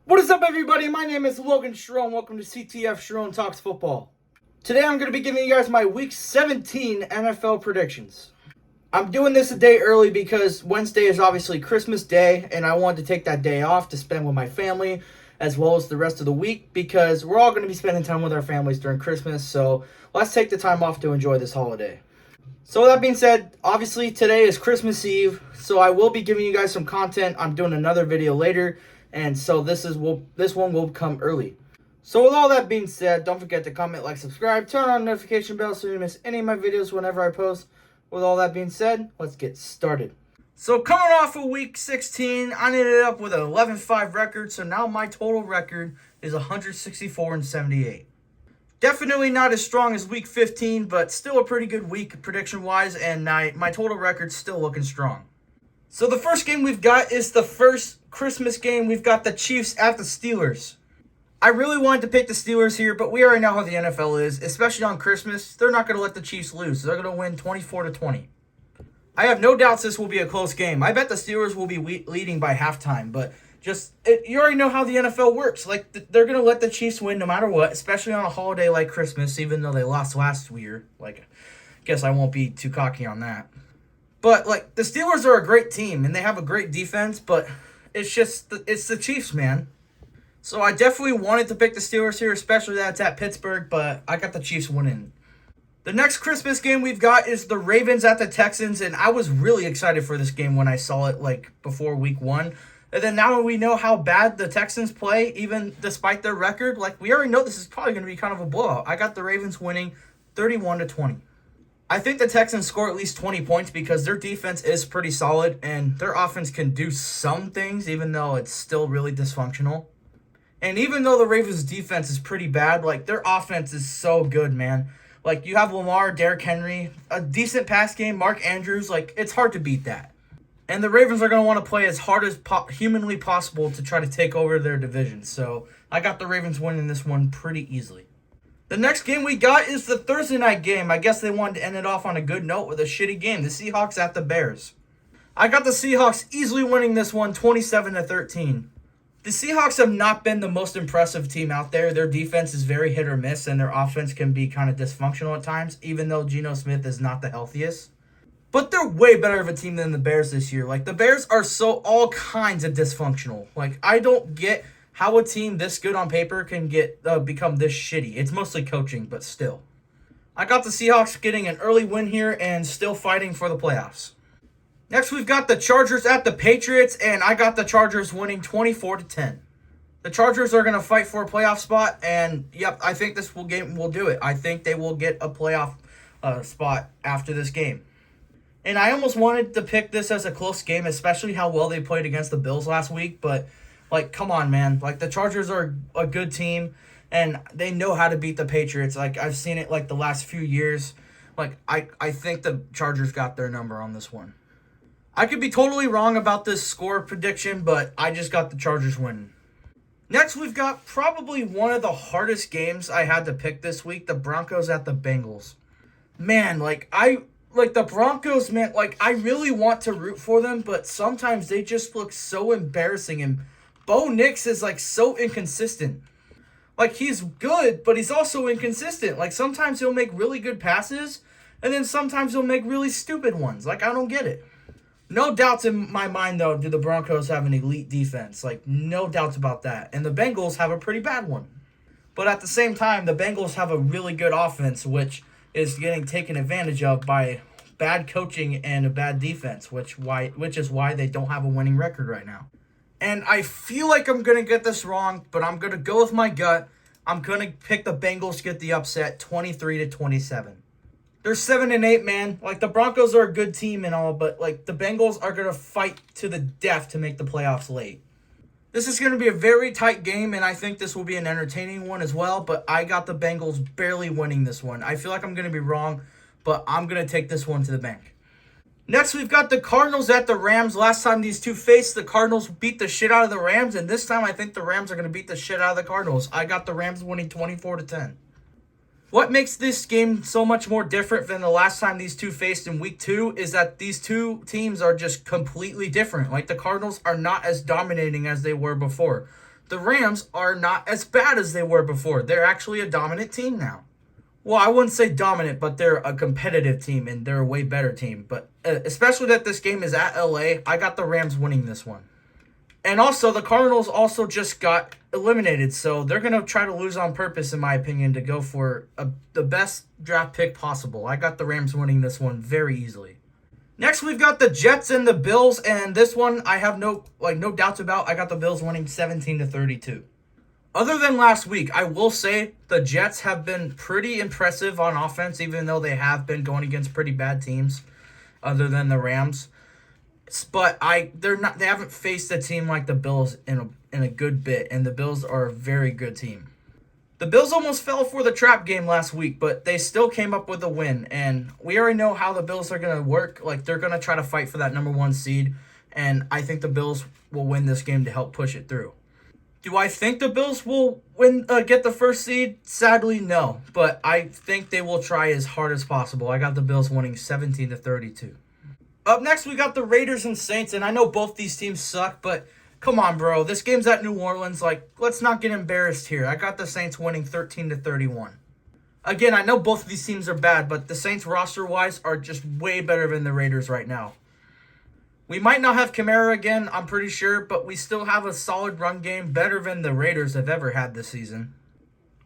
What is up, everybody? My name is Logan Strone. Welcome to CTF Strone Talks Football. Today I'm going to be giving you guys my Week 17 NFL predictions. I'm doing this a day early because Wednesday is obviously Christmas Day, and I wanted to take that day off to spend with my family as well as the rest of the week because we're all going to be spending time with our families during Christmas, so let's take the time off to enjoy this holiday. So with that being said, obviously today is Christmas Eve, so I will be giving you guys some content. I'm doing another video later. And so this one will come early. So with all that being said, don't forget to comment, like, subscribe, turn on the notification bell so you don't miss any of my videos whenever I post. With all that being said, let's get started. So coming off of Week 16, I ended up with an 11-5 record. So now my total record is 164-78. Definitely not as strong as Week 15, but still a pretty good week prediction-wise. And my total record's still looking strong. So the first game we've got is the first Christmas game. We've got the Chiefs at the Steelers. I really wanted to pick the Steelers here, but we already know how the NFL is, especially on Christmas. They're not going to let the Chiefs lose. They're going to win 24-20. I have no doubts this will be a close game. I bet the Steelers will be leading by halftime, but you already know how the NFL works. Like, they're going to let the Chiefs win no matter what, especially on a holiday like Christmas, even though they lost last year. Like, I guess I won't be too cocky on that. But, like, the Steelers are a great team, and they have a great defense, but it's the Chiefs, man. So I definitely wanted to pick the Steelers here, especially that it's at Pittsburgh, but I got the Chiefs winning. The next Christmas game we've got is the Ravens at the Texans, and I was really excited for this game when I saw it, like, before Week 1. And then now we know how bad the Texans play, even despite their record. Like, we already know this is probably going to be kind of a blowout. I got the Ravens winning 31-20. I think the Texans score at least 20 points because their defense is pretty solid and their offense can do some things even though it's still really dysfunctional. And even though the Ravens' defense is pretty bad, like, their offense is so good, man. Like, you have Lamar, Derrick Henry, a decent pass game, Mark Andrews. Like, it's hard to beat that. And the Ravens are going to want to play as hard as humanly possible to try to take over their division. So I got the Ravens winning this one pretty easily. The next game we got is the Thursday night game. I guess they wanted to end it off on a good note with a shitty game. The Seahawks at the Bears. I got the Seahawks easily winning this one 27-13. The Seahawks have not been the most impressive team out there. Their defense is very hit or miss, and their offense can be kind of dysfunctional at times, even though Geno Smith is not the healthiest. But they're way better of a team than the Bears this year. Like, the Bears are so all kinds of dysfunctional. Like, I don't get how a team this good on paper can become this shitty. It's mostly coaching, but still. I got the Seahawks getting an early win here and still fighting for the playoffs. Next, we've got the Chargers at the Patriots, and I got the Chargers winning 24-10. The Chargers are going to fight for a playoff spot, and yep, I think this game will do it. I think they will get a playoff spot after this game. And I almost wanted to pick this as a close game, especially how well they played against the Bills last week, but like, come on, man. Like, the Chargers are a good team, and they know how to beat the Patriots. Like, I've seen it, like, the last few years. Like, I think the Chargers got their number on this one. I could be totally wrong about this score prediction, but I just got the Chargers winning. Next, we've got probably one of the hardest games I had to pick this week, the Broncos at the Bengals. Man, the Broncos, man, like, I really want to root for them, but sometimes they just look so embarrassing, and Bo Nix is, like, so inconsistent. Like, he's good, but he's also inconsistent. Like, sometimes he'll make really good passes, and then sometimes he'll make really stupid ones. Like, I don't get it. No doubts in my mind, though, do the Broncos have an elite defense. Like, no doubts about that. And the Bengals have a pretty bad one. But at the same time, the Bengals have a really good offense, which is getting taken advantage of by bad coaching and a bad defense, which is why they don't have a winning record right now. And I feel like I'm going to get this wrong, but I'm going to go with my gut. I'm going to pick the Bengals to get the upset 23-27. They're 7-8, man. Like, the Broncos are a good team and all, but, like, the Bengals are going to fight to the death to make the playoffs late. This is going to be a very tight game, and I think this will be an entertaining one as well, but I got the Bengals barely winning this one. I feel like I'm going to be wrong, but I'm going to take this one to the bank. Next, we've got the Cardinals at the Rams. Last time these two faced, the Cardinals beat the shit out of the Rams, and this time I think the Rams are going to beat the shit out of the Cardinals. I got the Rams winning 24-10. What makes this game so much more different than the last time these two faced in Week 2 is that these two teams are just completely different. Like, the Cardinals are not as dominating as they were before. the Rams are not as bad as they were before. They're actually a dominant team now. Well, I wouldn't say dominant, but they're a competitive team, and they're a way better team. But especially that this game is at LA, I got the Rams winning this one. And also, the Cardinals also just got eliminated, so they're going to try to lose on purpose, in my opinion, to go for the best draft pick possible. I got the Rams winning this one very easily. Next, we've got the Jets and the Bills, and this one I have no doubts about. I got the Bills winning 17-32. Other than last week, I will say the Jets have been pretty impressive on offense, even though they have been going against pretty bad teams, other than the Rams. But they haven't faced a team like the Bills in a good bit, and the Bills are a very good team. The Bills almost fell for the trap game last week, but they still came up with a win, and we already know how the Bills are going to work. Like, they're going to try to fight for that number 1 seed, and I think the Bills will win this game to help push it through. Do I think the Bills will get the first seed? Sadly, no, but I think they will try as hard as possible. I got the Bills winning 17-32. Up next, we got the Raiders and Saints, and I know both these teams suck, but come on, bro. This game's at New Orleans. Like, let's not get embarrassed here. I got the Saints winning 13-31. Again, I know both of these teams are bad, but the Saints roster-wise are just way better than the Raiders right now. We might not have Kamara again, I'm pretty sure, but we still have a solid run game, better than the Raiders have ever had this season.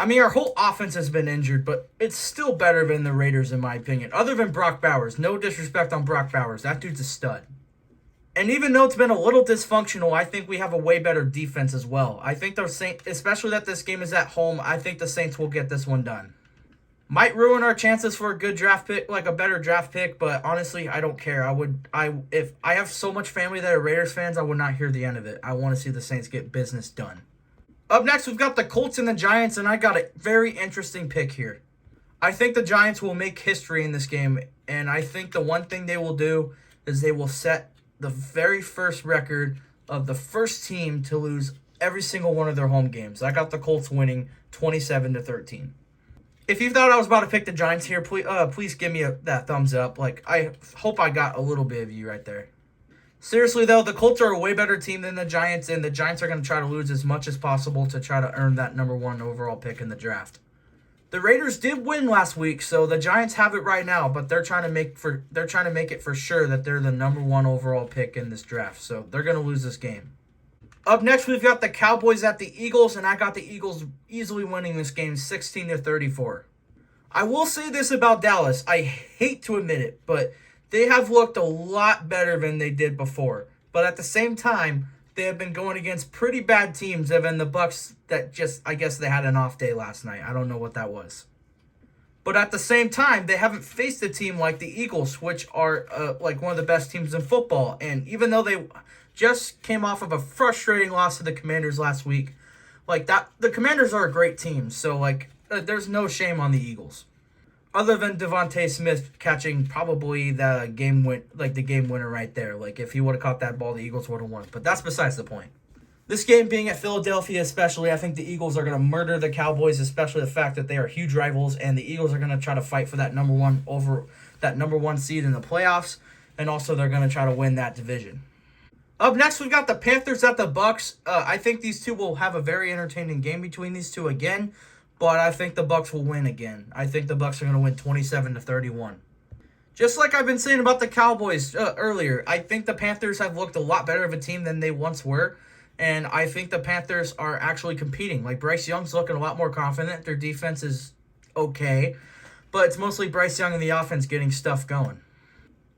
I mean, our whole offense has been injured, but it's still better than the Raiders, in my opinion. Other than Brock Bowers. No disrespect on Brock Bowers. That dude's a stud. And even though it's been a little dysfunctional, I think we have a way better defense as well. I think the Saints, especially that this game is at home, I think the Saints will get this one done. Might ruin our chances for a good draft pick, like a better draft pick, but honestly, I don't care. If I have so much family that are Raiders fans, I would not hear the end of it. I want to see the Saints get business done. Up next, we've got the Colts and the Giants, and I got a very interesting pick here. I think the Giants will make history in this game, and I think the one thing they will do is they will set the very first record of the first team to lose every single one of their home games. I got the Colts winning 27-13. If you thought I was about to pick the Giants here, please give me that thumbs up. Like, I hope I got a little bit of you right there. Seriously, though, the Colts are a way better team than the Giants, and the Giants are going to try to lose as much as possible to try to earn that number 1 overall pick in the draft. The Raiders did win last week, so the Giants have it right now, but they're trying to make it for sure that they're the number 1 overall pick in this draft. So they're going to lose this game. Up next, we've got the Cowboys at the Eagles, and I got the Eagles easily winning this game 16-34. I will say this about Dallas. I hate to admit it, but they have looked a lot better than they did before. But at the same time, they have been going against pretty bad teams, than the Bucs that I guess they had an off day last night. I don't know what that was. But at the same time, they haven't faced a team like the Eagles, which are like one of the best teams in football. And even though they just came off of a frustrating loss to the Commanders last week, like that, the Commanders are a great team. So like, there's no shame on the Eagles. Other than Devontae Smith catching probably the game winner right there. Like, if he would have caught that ball, the Eagles would have won. But that's besides the point. This game being at Philadelphia especially, I think the Eagles are going to murder the Cowboys, especially the fact that they are huge rivals, and the Eagles are going to try to fight for that number 1 seed in the playoffs, and also they're going to try to win that division. Up next, we've got the Panthers at the Bucs. I think these two will have a very entertaining game between these two again. But I think the Bucs will win again. I think the Bucs are going to win 27-31. Just like I've been saying about the Cowboys earlier, I think the Panthers have looked a lot better of a team than they once were. And I think the Panthers are actually competing. Like, Bryce Young's looking a lot more confident. Their defense is okay. But it's mostly Bryce Young and the offense getting stuff going.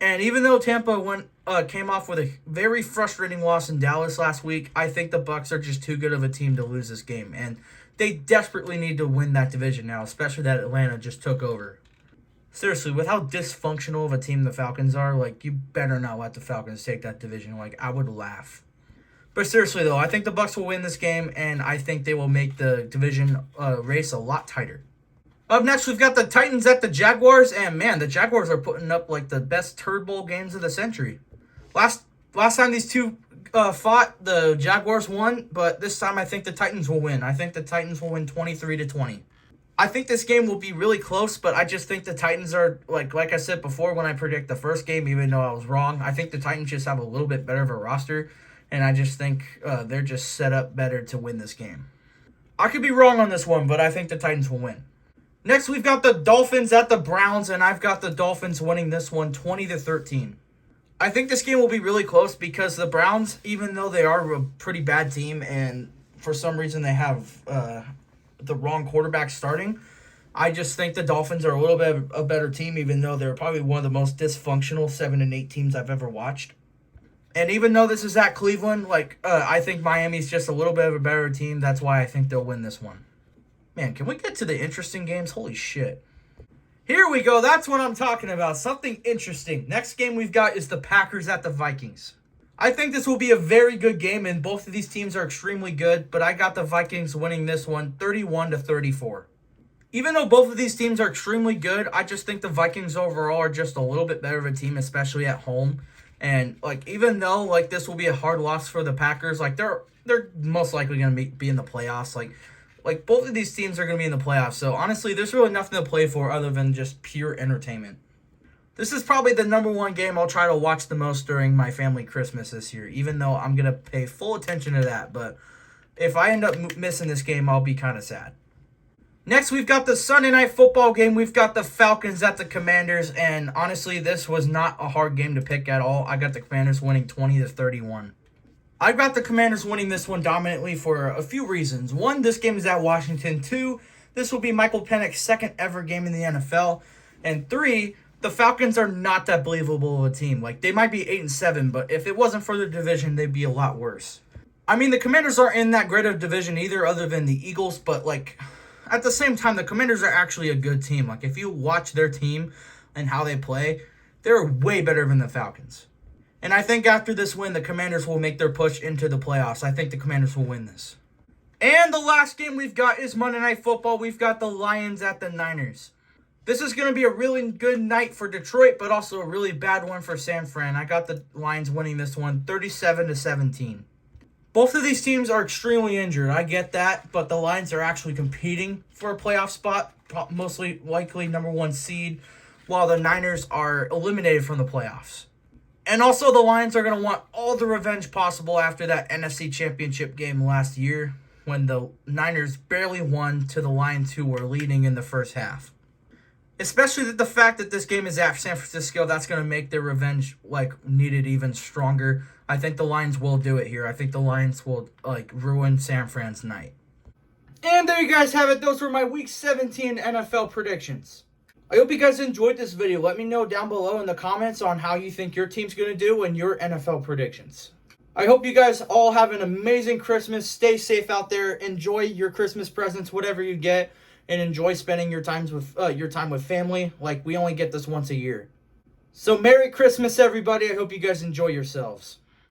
And even though Tampa came off with a very frustrating loss in Dallas last week, I think the Bucs are just too good of a team to lose this game. And they desperately need to win that division now, especially that Atlanta just took over. Seriously, with how dysfunctional of a team the Falcons are, like, you better not let the Falcons take that division. Like, I would laugh. But seriously, though, I think the Bucs will win this game, and I think they will make the division race a lot tighter. Up next, we've got the Titans at the Jaguars, and man, the Jaguars are putting up, like, the best turd bowl games of the century. Last time these two fought, the Jaguars won, but this time I think the Titans will win. I think the Titans will win 23-20. I think this game will be really close, but I just think the Titans are, like I said before when I predict the first game, even though I was wrong, I think the Titans just have a little bit better of a roster. and I just think they're just set up better to win this game. I could be wrong on this one, but I think the Titans will win. Next, we've got the Dolphins at the Browns, and I've got the Dolphins winning this one 20-13. I think this game will be really close because the Browns, even though they are a pretty bad team and for some reason they have the wrong quarterback starting, I just think the Dolphins are a little bit of a better team, even though they're probably one of the most dysfunctional 7-8 teams I've ever watched. And even though this is at Cleveland, I think Miami's just a little bit of a better team. That's why I think they'll win this one. Man, can we get to the interesting games? Holy shit. Here we go. That's what I'm talking about. Something interesting. Next game we've got is the Packers at the Vikings. I think this will be a very good game, and both of these teams are extremely good, but I got the Vikings winning this one 31-34. Even though both of these teams are extremely good, I just think the Vikings overall are just a little bit better of a team, especially at home. And even though this will be a hard loss for the Packers, they're most likely going to be in the playoffs. Both of these teams are going to be in the playoffs. So honestly, there's really nothing to play for other than just pure entertainment. This is probably the number one game I'll try to watch the most during my family Christmas this year, even though I'm going to pay full attention to that. But if I end up missing this game, I'll be kind of sad. Next, we've got the Sunday Night Football game. We've got the Falcons at the Commanders, and honestly, this was not a hard game to pick at all. I got the Commanders winning 20-31. I got the Commanders winning this one dominantly for a few reasons. One, this game is at Washington. Two, this will be Michael Penix's second ever game in the NFL. And three, the Falcons are not that believable of a team. They might be 8-7, but if it wasn't for the division, they'd be a lot worse. I mean, the Commanders aren't in that great of a division either, other than the Eagles, but at the same time, the Commanders are actually a good team. If you watch their team and how they play, they're way better than the Falcons. And I think after this win, the Commanders will make their push into the playoffs. I think the Commanders will win this. And the last game we've got is Monday Night Football. We've got the Lions at the Niners. This is going to be a really good night for Detroit, but also a really bad one for San Fran. I got the Lions winning this one 37-17. Both of these teams are extremely injured. I get that, but the Lions are actually competing for a playoff spot, mostly likely number one seed, while the Niners are eliminated from the playoffs. And also the Lions are going to want all the revenge possible after that NFC Championship game last year when the Niners barely won to the Lions who were leading in the first half. Especially the fact that this game is at San Francisco, that's going to make their revenge needed even stronger. I think the Lions will do it here. I think the Lions will ruin San Fran's night. And there you guys have it. Those were my Week 17 NFL predictions. I hope you guys enjoyed this video. Let me know down below in the comments on how you think your team's going to do and your NFL predictions. I hope you guys all have an amazing Christmas. Stay safe out there. Enjoy your Christmas presents, whatever you get, and enjoy spending your time with family. We only get this once a year. So Merry Christmas, everybody. I hope you guys enjoy yourselves.